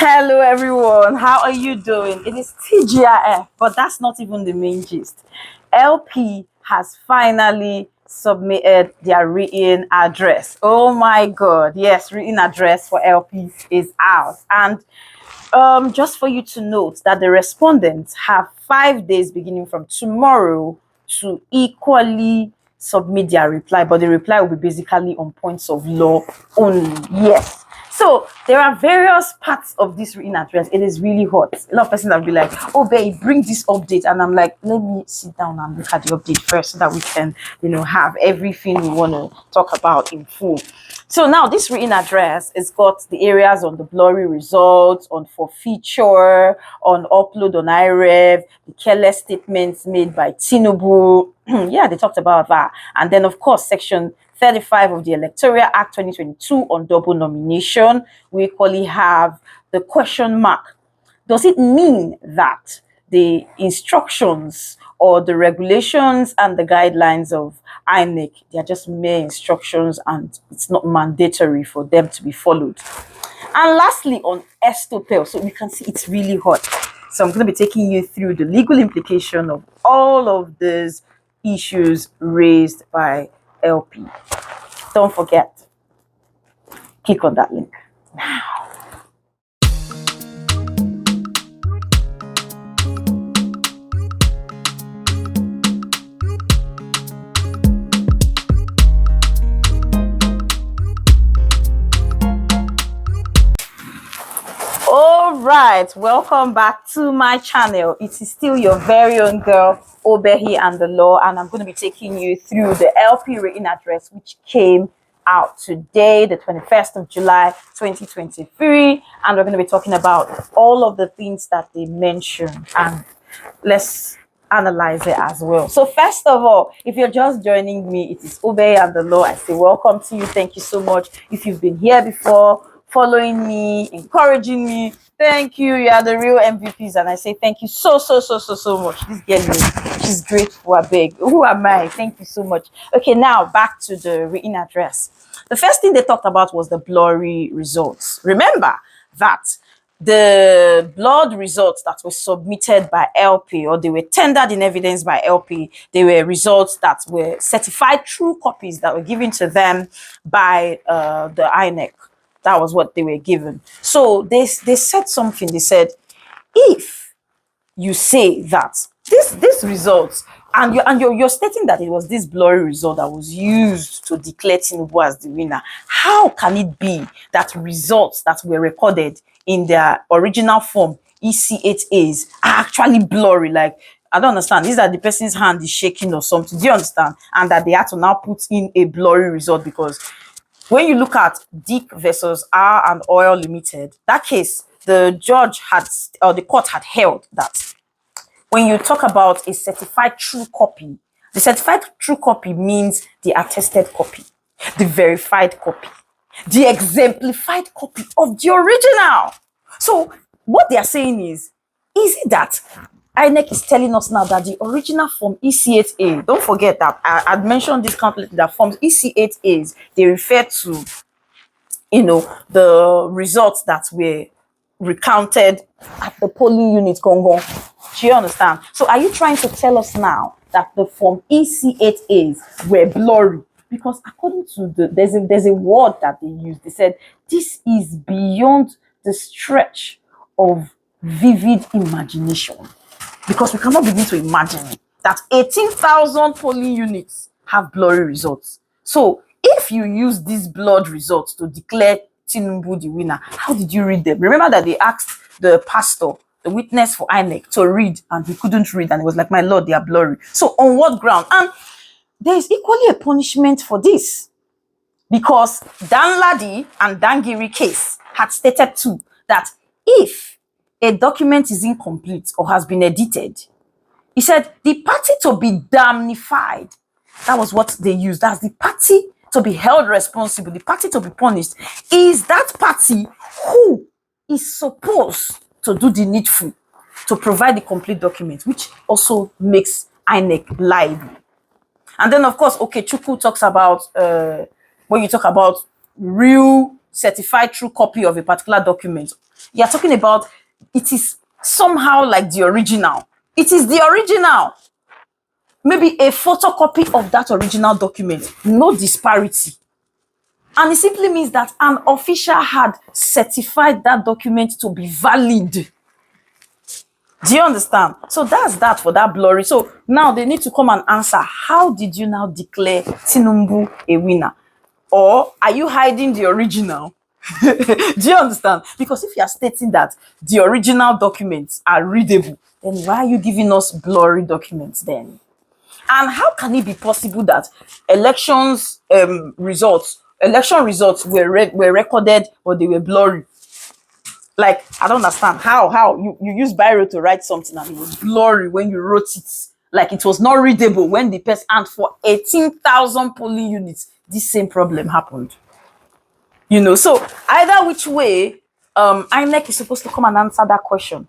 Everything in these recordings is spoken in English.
Hello everyone, how are you doing? It is TGIF, but that's not even the main gist. LP has finally submitted their written address. Oh my god, yes, written address for LP is out. And just for you to note that the respondents have 5 days beginning from tomorrow to equally submit their reply, but the reply will be basically on points of law only. Yes. So there are various parts of this written address. It is really hot. A lot of persons will be like, "Oh, babe, bring this update," and I'm like, "Let me sit down and look at the update first, so that we can, have everything we want to talk about in full." So now this written address has got the areas on the blurry results, on forfeiture, on upload on IREV, the careless statements made by Tinubu. Yeah, they talked about that. And then, of course, section 35 of the Electoral Act 2022 on double nomination. We equally have the question mark. Does it mean that the instructions or the regulations and the guidelines of INEC, they are just mere instructions and it's not mandatory for them to be followed? And lastly, on Estopel, so you can see it's really hot. So I'm going to be taking you through the legal implication of all of these issues raised by LP. Don't forget, click on that link now. All right, welcome back to my channel. It is still your very own girl, Obehi and the Law, and I'm going to be taking you through the LP written address, which came out today, the 21st of July, 2023, and we're going to be talking about all of the things that they mentioned, and let's analyze it as well. So first of all, if you're just joining me, it is Obehi and the Law. I say welcome to you. Thank you so much. If you've been here before, following me, encouraging me, thank you. You are the real MVPs, and I say thank you so much. This girl, she's grateful. I beg. Who am I? Thank you so much. Okay, now back to the written address. The first thing they talked about was the blurry results. Remember that the blood results that were submitted by LP, or they were tendered in evidence by LP, they were results that were certified true copies that were given to them by the INEC. That was what they were given. So they said something. They said, if you say that this results, and you're stating that it was this blurry result that was used to declare Tinubu as the winner, how can it be that results that were recorded in their original form, EC8As, are actually blurry? Like, I don't understand. Is that the person's hand is shaking or something? Do you understand? And that they had to now put in a blurry result, because when you look at Dick versus R and Oil Limited, that case, the judge had, or the court had held that when you talk about a certified true copy, the certified true copy means the attested copy, the verified copy, the exemplified copy of the original. So what they are saying is it that INEC is telling us now that the original form EC8A, don't forget that I'd mentioned this countless, that forms EC8As, they refer to, the results that were recounted at the polling unit Congo. Do you understand? So are you trying to tell us now that the form EC8As were blurry? Because according to there's a word that they used. They said this is beyond the stretch of vivid imagination, because we cannot begin to imagine that 18,000 polling units have blurry results. So if you use these blurred results to declare Tinubu the winner, how did you read them? Remember that they asked the pastor, the witness for INEC, to read, and he couldn't read, and it was like, my lord, they are blurry. So on what ground? And there is equally a punishment for this, because Dan Ladi and Dangiri case had stated too that if a document is incomplete or has been edited, he said the party to be damnified, that was what they used, that's the party to be held responsible, the party to be punished, is that party who is supposed to do the needful to provide the complete document, which also makes INEC liable. And then, of course, Okechukwu talks about when you talk about real certified true copy of a particular document, you're talking about it is somehow like the original. It is the original. Maybe a photocopy of that original document, no disparity. And it simply means that an official had certified that document to be valid. Do you understand? So that's that for that blurry. So now they need to come and answer, how did you now declare Tinubu a winner? Or are you hiding the original? Do you understand? Because if you are stating that the original documents are readable, then why are you giving us blurry documents then? And how can it be possible that election results were recorded, but they were blurry? Like, I don't understand how you use Biro to write something and it was blurry when you wrote it. Like, it was not readable when the person, and for 18,000 polling units, this same problem happened. You know, so either which way, INEC is supposed to come and answer that question.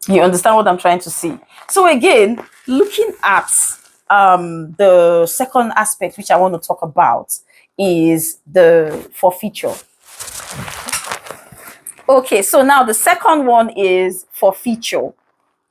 You understand what I'm trying to say? So again, looking at the second aspect which I want to talk about is the forfeiture. Okay, so now the second one is forfeiture.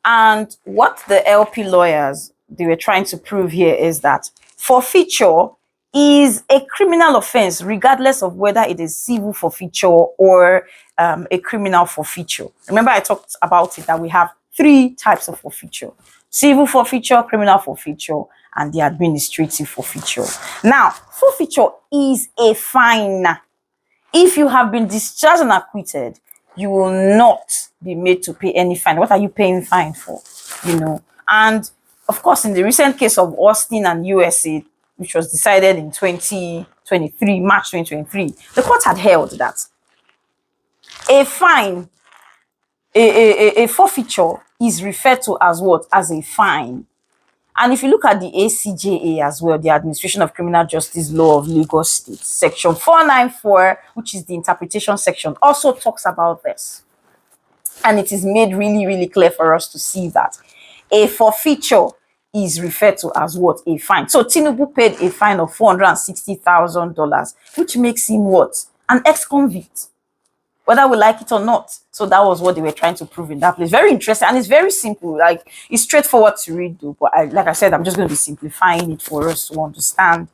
And what the LP lawyers, they were trying to prove here is that forfeiture is a criminal offense, regardless of whether it is civil forfeiture or a criminal forfeiture. Remember, I talked about it that we have 3 types of forfeiture: civil forfeiture, criminal forfeiture, and the administrative forfeiture. Now, forfeiture is a fine. If you have been discharged and acquitted, you will not be made to pay any fine. What are you paying fine for? You know, and of course, in the recent case of Austin and USA, which was decided in 2023, March 2023, the court had held that a fine, a forfeiture is referred to as what? As a fine. And if you look at the ACJA as well, the Administration of Criminal Justice Law of Lagos State, Section 494, which is the interpretation section, also talks about this. And it is made really, really clear for us to see that a forfeiture is referred to as what? A fine. So Tinubu paid a fine of $460,000, which makes him what? An ex-convict, whether we like it or not. So that was what they were trying to prove in that place. Very interesting, and it's very simple. Like, it's straightforward to read, though. But like I said, I'm just going to be simplifying it for us to understand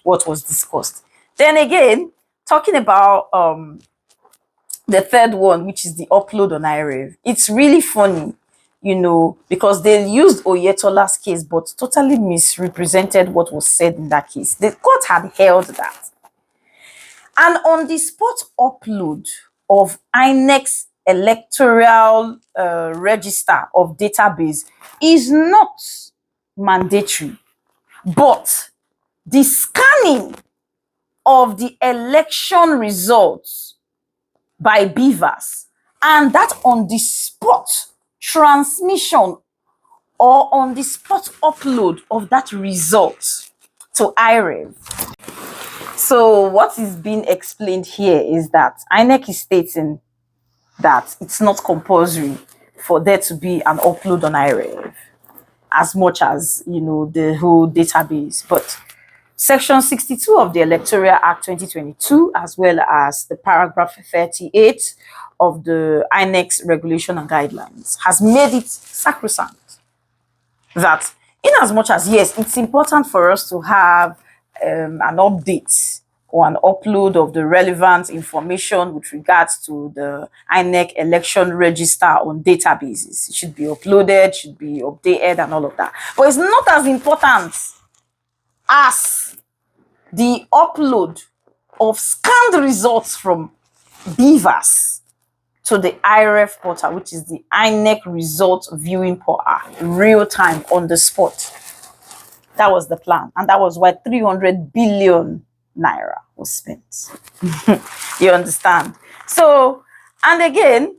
what was discussed. Then again, talking about the third one, which is the upload on iRev. It's really funny, you know, because they used Oyetola's case, but totally misrepresented what was said in that case. The court had held that. And on the spot upload of INEC's electoral register of database is not mandatory, but the scanning of the election results by BVAS and that on the spot transmission or on the spot upload of that result to iRev. So what is being explained here is that INEC is stating that it's not compulsory for there to be an upload on iRev as much as, you know, the whole database. But Section 62 of the Electoral Act 2022, as well as the paragraph 38 of the INEC's regulation and guidelines, has made it sacrosanct that in as much as, yes, it's important for us to have an update or an upload of the relevant information with regards to the INEC election register on databases. It should be uploaded, should be updated and all of that. But it's not as important as the upload of scanned results from BVAS to the iRev portal, which is the INEC result viewing portal, real time, on the spot. That was the plan. And that was why 300 billion naira was spent. You understand? So, and again,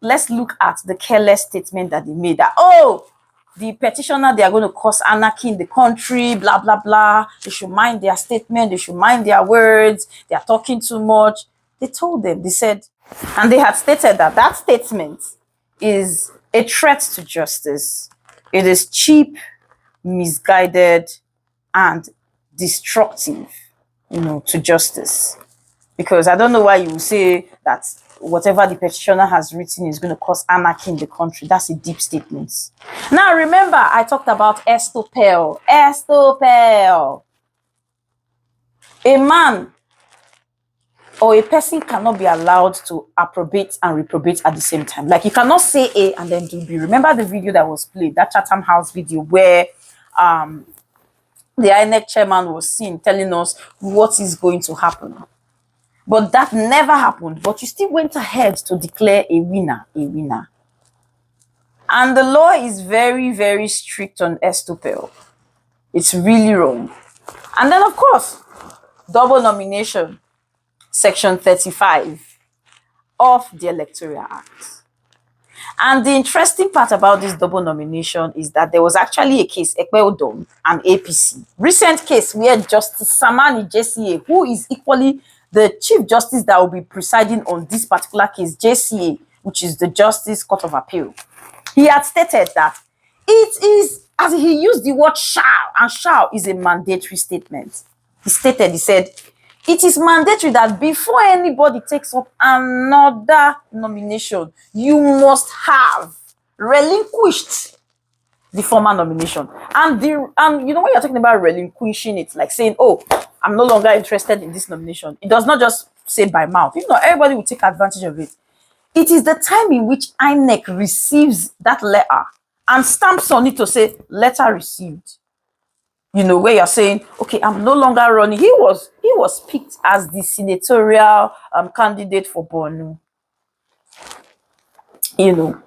let's look at the careless statement that they made that, oh, the petitioner, they are going to cause anarchy in the country, blah, blah, blah. They should mind their statement. They should mind their words. They are talking too much. They told them, they said, and they had stated that that statement is a threat to justice. It is cheap, misguided, and destructive, you know, to justice. Because I don't know why you will say that whatever the petitioner has written is going to cause anarchy in the country. That's a deep statement. Now, remember, I talked about Estopel. Estopel. A man or a person cannot be allowed to approbate and reprobate at the same time. Like, you cannot say A and then do B. Remember the video that was played, that Chatham House video where the INEC chairman was seen telling us what is going to happen. But that never happened. But you still went ahead to declare a winner, a winner. And the law is very, very strict on Estopel. It's really wrong. And then, of course, double nomination, Section 35 of the Electoral Act. And the interesting part about this double nomination is that there was actually a case, Ekpeodom and APC. Recent case where Justice Samani JCA, who is equally the Chief Justice that will be presiding on this particular case, JCA, which is the Justice Court of Appeal, he had stated that it is, as he used the word shall, and shall is a mandatory statement. He stated, he said, it is mandatory that before anybody takes up another nomination, you must have relinquished the former nomination. And you know, when you're talking about relinquishing it, like saying, oh, I'm no longer interested in this nomination, it does not just say by mouth. You know, everybody will take advantage of it. It is the time in which INEC receives that letter and stamps on it to say, letter received. You know, where you're saying, okay, I'm no longer running. He was picked as the senatorial candidate for Borno. You know.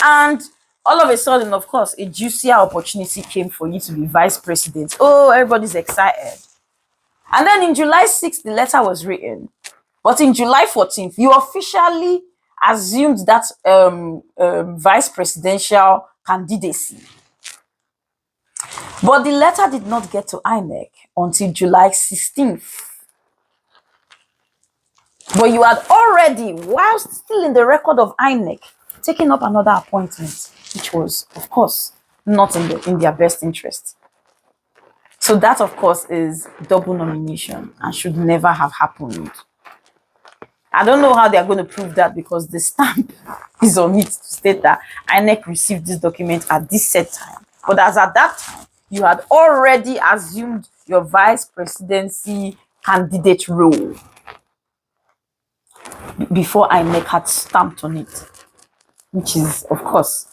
And all of a sudden, of course, a juicier opportunity came for you to be vice president. Oh, everybody's excited. And then in July 6th, the letter was written. But in July 14th, you officially assumed that vice presidential candidacy. But the letter did not get to INEC until July 16th. But you had already, whilst still in the record of INEC, taken up another appointment, which was, of course, not in their best interest. So that, of course, is double nomination and should never have happened. I don't know how they are going to prove that, because the stamp is on it to state that INEC received this document at this set time. But as at that time, you had already assumed your vice presidency candidate role before INEC had stamped on it, which is, of course,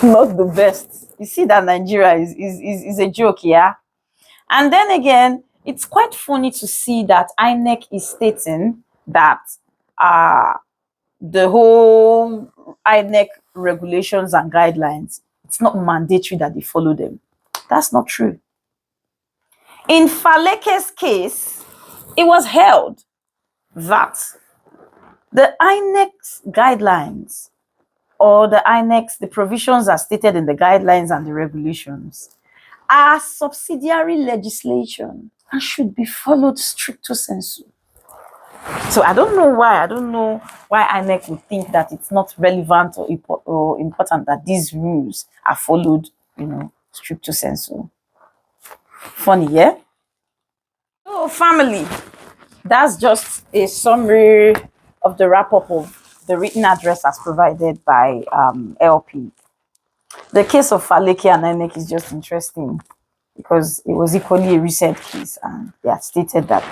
not the best. You see that Nigeria is a joke, yeah? And then again, it's quite funny to see that INEC is stating that the whole INEC regulations and guidelines, it's not mandatory that they follow them. That's not true. In Faleke's case, it was held that the INEC's guidelines, or the provisions as stated in the guidelines and the regulations, are subsidiary legislation and should be followed stricto sensu. So I don't know why INEC would think that it's not relevant or important that these rules are followed, you know, stricto sensu. Funny, yeah? So family, that's just a summary of the wrap-up of the written address as provided by LP. The case of Faleke and INEC is just interesting because it was equally a recent case, and they had stated that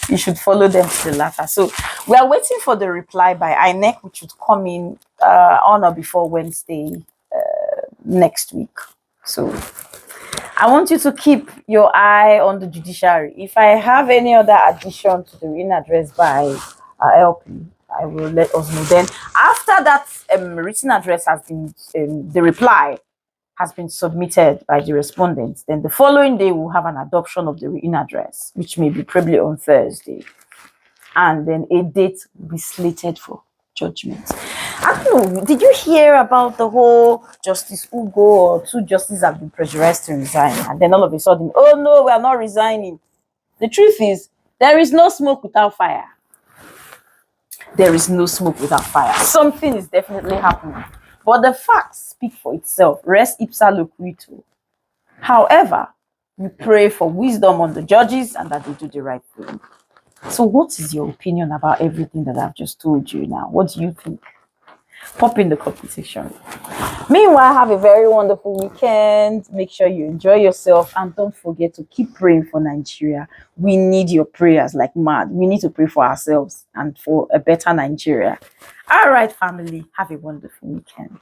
you should follow them to the latter. So we are waiting for the reply by INEC, which should come in on or before Wednesday next week. So I want you to keep your eye on the judiciary. If I have any other addition to the written address by LP, I will let us know. Then after that written address has been, the reply has been submitted by the respondents, then the following day we'll have an adoption of the written address, which may be probably on Thursday. And then a date will be slated for judgment. I don't know, did you hear about the whole Justice Ugo or two justices have been pressurized to resign? And then all of a sudden, oh no, we are not resigning. The truth is, there is no smoke without fire. There is no smoke without fire. Something is definitely happening. But the facts speak for itself. Res ipsa loquitur. However, We pray for wisdom on the judges and that they do the right thing. So, what is your opinion about everything that I've just told you now? What do you think? Pop in the comment section. Meanwhile, have a very wonderful weekend. Make sure you enjoy yourself and don't forget to keep praying for Nigeria. We need your prayers like mad. We need to pray for ourselves and for a better Nigeria. All right, family, have a wonderful weekend.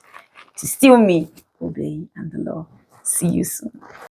It is still me, Obey and the Law. See you soon.